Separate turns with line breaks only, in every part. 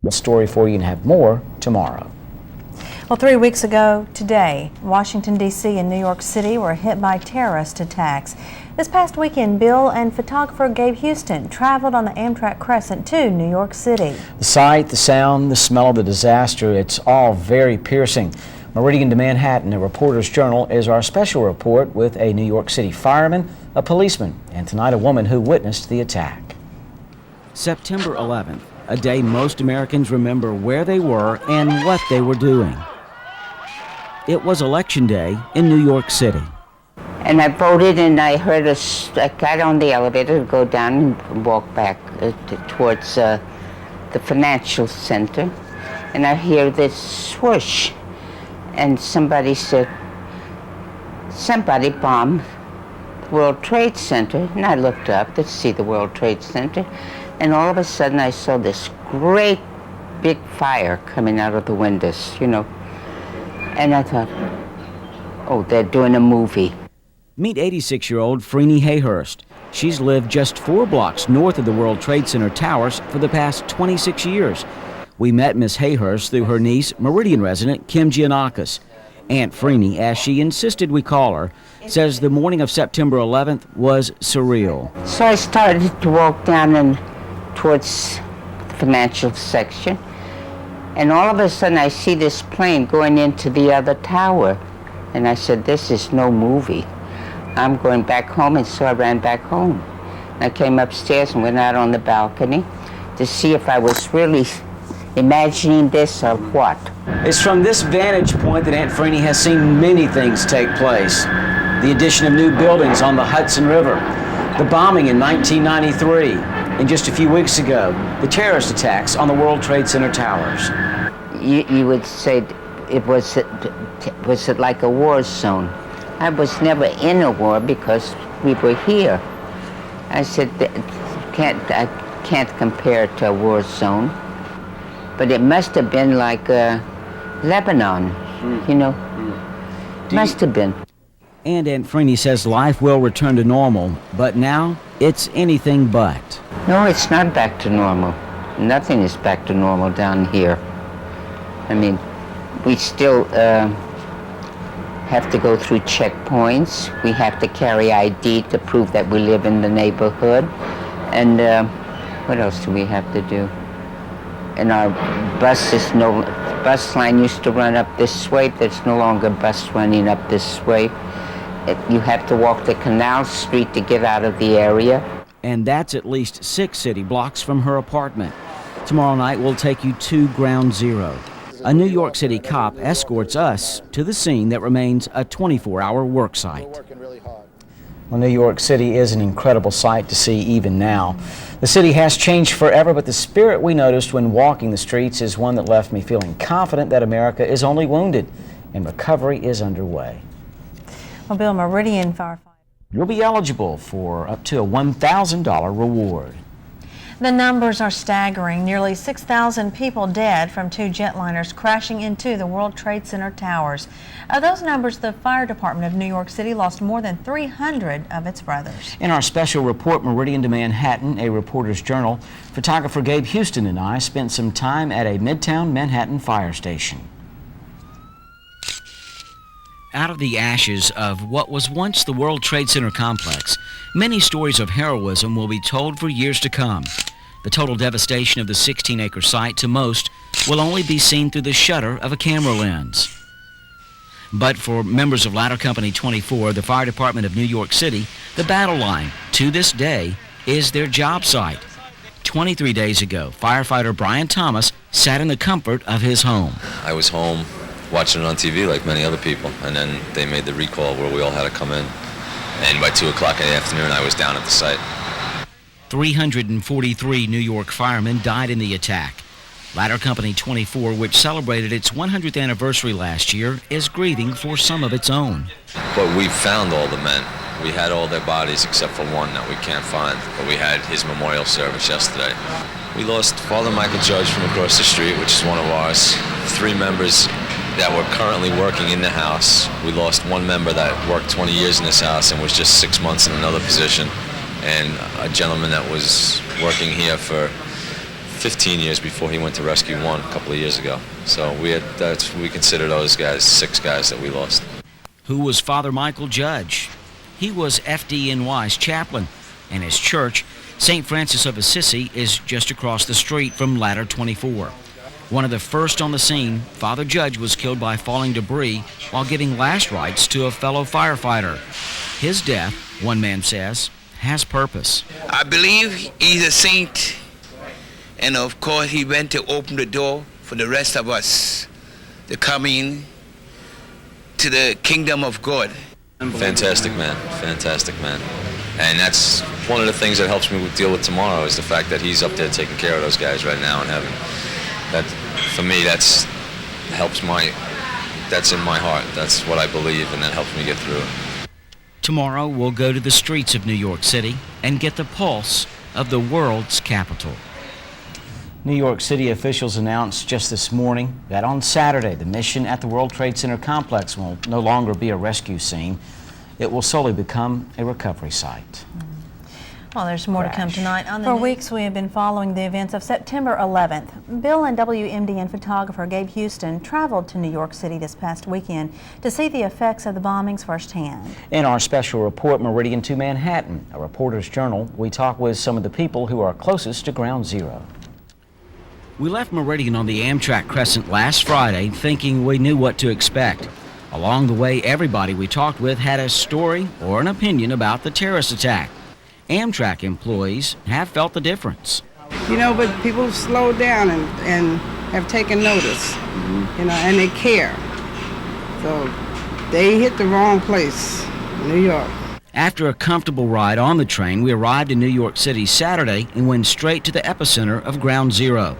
A story for you and have more tomorrow.
Well, 3 weeks ago today, Washington, D.C. and New York City were hit by terrorist attacks. This past weekend, Bill and photographer Gabe Houston traveled on the Amtrak Crescent to New York City. The sight, the sound, the smell of the disaster, it's all very piercing. Meridian to Manhattan, a Reporter's Journal, is our special report with a New York City fireman, a policeman, and tonight a woman who witnessed the attack.
September 11th, a day most Americans remember where they were and what they were doing. It was Election Day in New York City.
And I voted, and I heard I got on the elevator to go down and walk back towards the financial center, and I hear this swoosh, and somebody said, somebody bombed the World Trade Center, and I looked up to see the World Trade Center, and all of a sudden I saw this great big fire coming out of the windows, you know. And I thought, oh, they're doing a movie.
Meet 86-year-old Freeney Hayhurst. She's lived just 4 blocks north of the World Trade Center towers for the past 26 years. We met Miss Hayhurst through her niece, Meridian resident Kim Giannakis. Aunt Freeney, as she insisted we call her, says the morning of September 11th was surreal.
So I started to walk down and towards the financial section. And all of a sudden I see this plane going into the other tower. And I said, this is no movie. I'm going back home, and so I ran back home. And I came upstairs and went out on the balcony to see if I was really imagining this or what.
It's from this vantage point that Aunt Freeney has seen many things take place. The addition of new buildings on the Hudson River, the bombing in 1993, and just a few weeks ago, the terrorist attacks on the World Trade Center towers.
You would say was it like a war zone? I was never in a war because we were here. I said, I can't compare it to a war zone, but it must have been like Lebanon, you know, must have been.
And Aunt Freeney says life will return to normal, but now it's anything but.
No, it's not back to normal. Nothing is back to normal down here. I mean, we still have to go through checkpoints. We have to carry ID to prove that we live in the neighborhood. And what else do we have to do? And our bus line used to run up this way. There's no longer bus running up this way. You have to walk the Canal Street to get out of the area.
And that's at least 6 city blocks from her apartment. Tomorrow night we'll take you to Ground Zero. A New York City cop escorts us to the scene that remains a 24-hour work site.
Well, New York City is an incredible sight to see even now. The city has changed forever, but the spirit we noticed when walking the streets is one that left me feeling confident that America is only wounded and recovery is underway.
Well, Bill, Meridian firefighter.
You'll be eligible for up to a $1,000 reward.
The numbers are staggering. Nearly 6,000 people dead from 2 jetliners crashing into the World Trade Center towers. Of those numbers, the fire department of New York City lost more than 300 of its brothers.
In our special report, Meridian to Manhattan, a Reporter's Journal, photographer Gabe Houston and I spent some time at a Midtown Manhattan fire station.
Out of the ashes of what was once the World Trade Center complex, many stories of heroism will be told for years to come. The total devastation of the 16-acre site to most will only be seen through the shutter of a camera lens. But for members of Ladder Company 24, the fire department of New York City, the battle line, to this day, is their job site. 23 days ago, firefighter Brian Thomas sat in the comfort of his home.
I was home watching it on TV like many other people, and then they made the recall where we all had to come in. And by 2 o'clock in the afternoon, I was down at the site.
343 New York firemen died in the attack. Ladder Company 24, which celebrated its 100th anniversary last year, is grieving for some of its own.
But we found all the men. We had all their bodies except for one that we can't find, but we had his memorial service yesterday. We lost Father Michael Judge from across the street, which is one of ours. 3 members that were currently working in the house. We lost 1 member that worked 20 years in this house and was just 6 months in another position. And a gentleman that was working here for 15 years before he went to Rescue 1 a couple of years ago. So we consider those guys 6 guys that we lost.
Who was Father Michael Judge? He was FDNY's chaplain, and his church, St. Francis of Assisi, is just across the street from Ladder 24. One of the first on the scene, Father Judge was killed by falling debris while giving last rites to a fellow firefighter. His death, one man says, has purpose.
I believe he's a saint, and of course he went to open the door for the rest of us to come in to the kingdom of God.
Fantastic man, fantastic man. And that's one of the things that helps me deal with tomorrow, is the fact that he's up there taking care of those guys right now in heaven. That, for me, that's in my heart. That's what I believe, and that helps me get through it.
Tomorrow we'll go to the streets of New York City and get the pulse of the world's capital.
New York City officials announced just this morning that on Saturday, the mission at the World Trade Center complex will no longer be a rescue scene. It will solely become a recovery site.
Well, there's more to come tonight. For weeks, we have been following the events of September 11th. Bill and WMDN photographer Gabe Houston traveled to New York City this past weekend to see the effects of the bombings firsthand. In our special report, Meridian to Manhattan, a reporter's journal, we talk with some of the people who are closest to Ground Zero.
We left Meridian on the Amtrak Crescent last Friday thinking we knew what to expect. Along the way, everybody we talked with had a story or an opinion about the terrorist attack. Amtrak employees have felt the difference.
You know, but people slowed down and have taken notice, you know, and they care. So they hit the wrong place, New York.
After a comfortable ride on the train, we arrived in New York City Saturday and went straight to the epicenter of Ground Zero.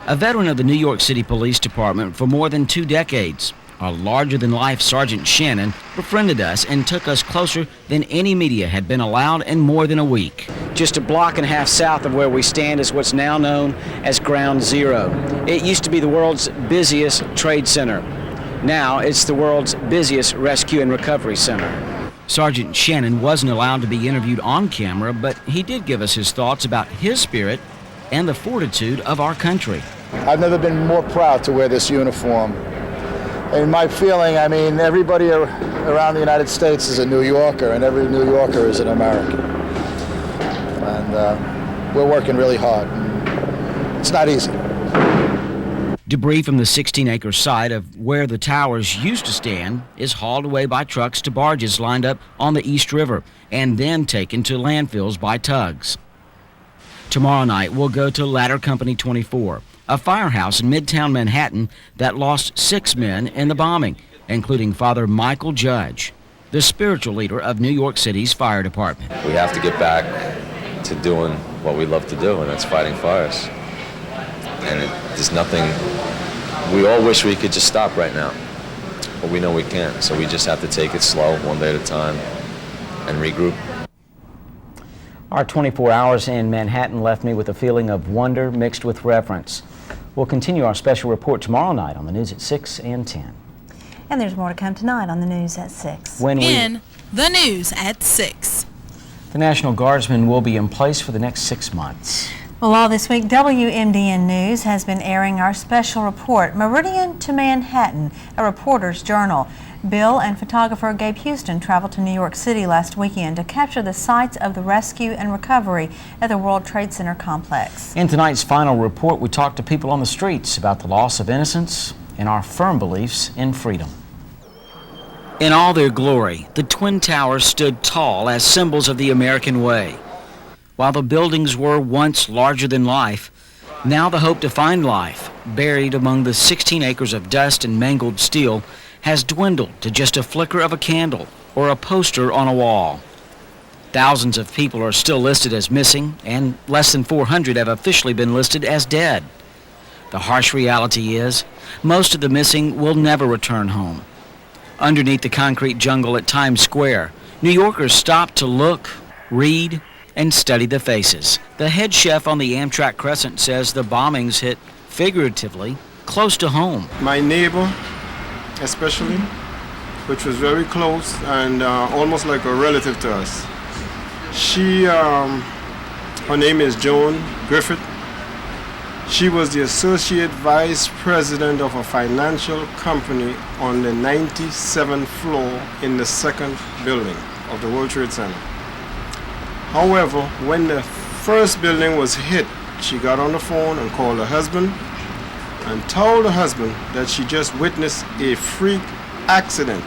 A veteran of the New York City Police Department for more than 2 decades, a larger-than-life Sergeant Shannon befriended us and took us closer than any media had been allowed in more than a week.
Just a block and a half south of where we stand is what's now known as Ground Zero. It used to be the world's busiest trade center. Now it's the world's busiest rescue and recovery center.
Sergeant Shannon wasn't allowed to be interviewed on camera, but he did give us his thoughts about his spirit and the fortitude of our country.
I've never been more proud to wear this uniform. In my feeling, I mean, everybody around the United States is a New Yorker, and every New Yorker is an American. And we're working really hard. It's not easy.
Debris from the 16-acre site of where the towers used to stand is hauled away by trucks to barges lined up on the East River and then taken to landfills by tugs. Tomorrow night, we'll go to Ladder Company 24, a firehouse in Midtown Manhattan that lost 6 men in the bombing, including Father Michael Judge, the spiritual leader of New York City's fire department.
We have to get back to doing what we love to do, and that's fighting fires. And there's nothing, we all wish we could just stop right now, but we know we can't, so we just have to take it slow, one day at a time, and regroup.
Our 24 hours in Manhattan left me with a feeling of wonder mixed with reverence. We'll continue our special report tomorrow night on the news at 6 and 10.
And there's more to come tonight on the news at 6.
In the news at 6.
The National Guardsmen will be in place for the next 6 months.
Well, all this week, WMDN News has been airing our special report, Meridian to Manhattan, a reporter's journal. Bill and photographer Gabe Houston traveled to New York City last weekend to capture the sites of the rescue and recovery at the World Trade Center complex.
In tonight's final report, we talked to people on the streets about the loss of innocence and our firm beliefs in freedom.
In all their glory, the Twin Towers stood tall as symbols of the American way. While the buildings were once larger than life, now the hope to find life, buried among the 16 acres of dust and mangled steel, has dwindled to just a flicker of a candle or a poster on a wall. Thousands of people are still listed as missing, and less than 400 have officially been listed as dead. The harsh reality is, most of the missing will never return home. Underneath the concrete jungle at Times Square, New Yorkers stop to look, read, and study the faces. The head chef on the Amtrak Crescent says the bombings hit, figuratively, close to home.
My neighbor, especially, which was very close and almost like a relative to us. She, her name is Joan Griffith, She was the associate vice president of a financial company on the 97th floor in the second building of the World Trade Center. However, when the first building was hit, she got on the phone and called her husband and told her husband that she just witnessed a freak accident.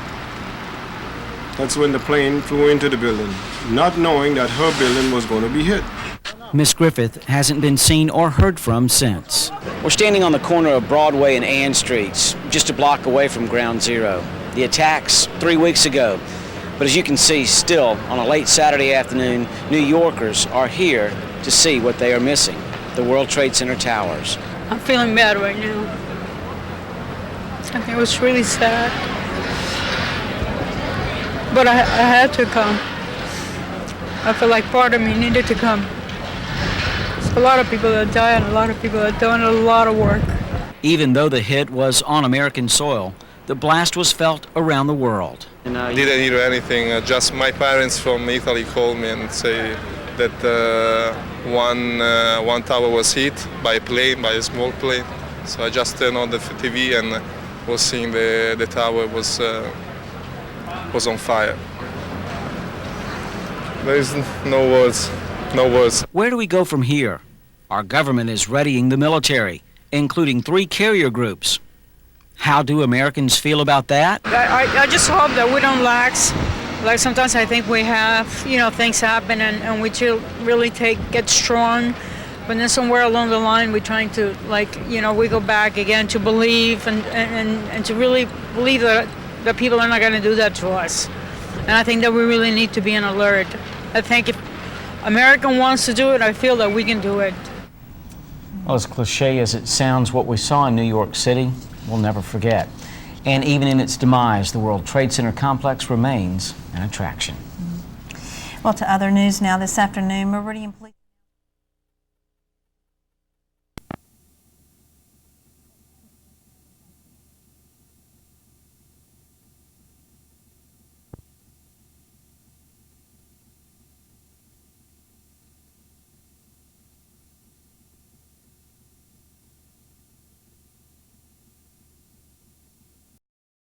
That's when the plane flew into the building, not knowing that her building was going to be hit.
Miss Griffith hasn't been seen or heard from since.
We're standing on the corner of Broadway and Ann Streets, just a block away from Ground Zero. The attacks 3 weeks ago. But as you can see, still, on a late Saturday afternoon, New Yorkers are here to see what they are missing, the World Trade Center towers.
I'm feeling bad right now. I think it was really sad. But I had to come. I feel like part of me needed to come. There's a lot of people that died and a lot of people that done a lot of work.
Even though the hit was on American soil, the blast was felt around the world.
Didn't hear anything. Just my parents from Italy called me and say that one tower was hit by a plane, by a small plane. So I just turned on the TV and was seeing the tower was on fire. There is no words, no words.
Where do we go from here? Our government is readying the military, including 3 carrier groups. How do Americans feel about that?
I just hope that we don't lax. Like sometimes I think we have, things happen and we really get strong. But then somewhere along the line we're trying to, we go back again to believe and to really believe that people are not going to do that to us. And I think that we really need to be on alert. I think if America wants to do it, I feel that we can do it.
Well, as cliche as it sounds, what we saw in New York City, we'll never forget. And even in its demise, the World Trade Center complex remains an attraction.
Well, to other news now this afternoon, Meridian Police.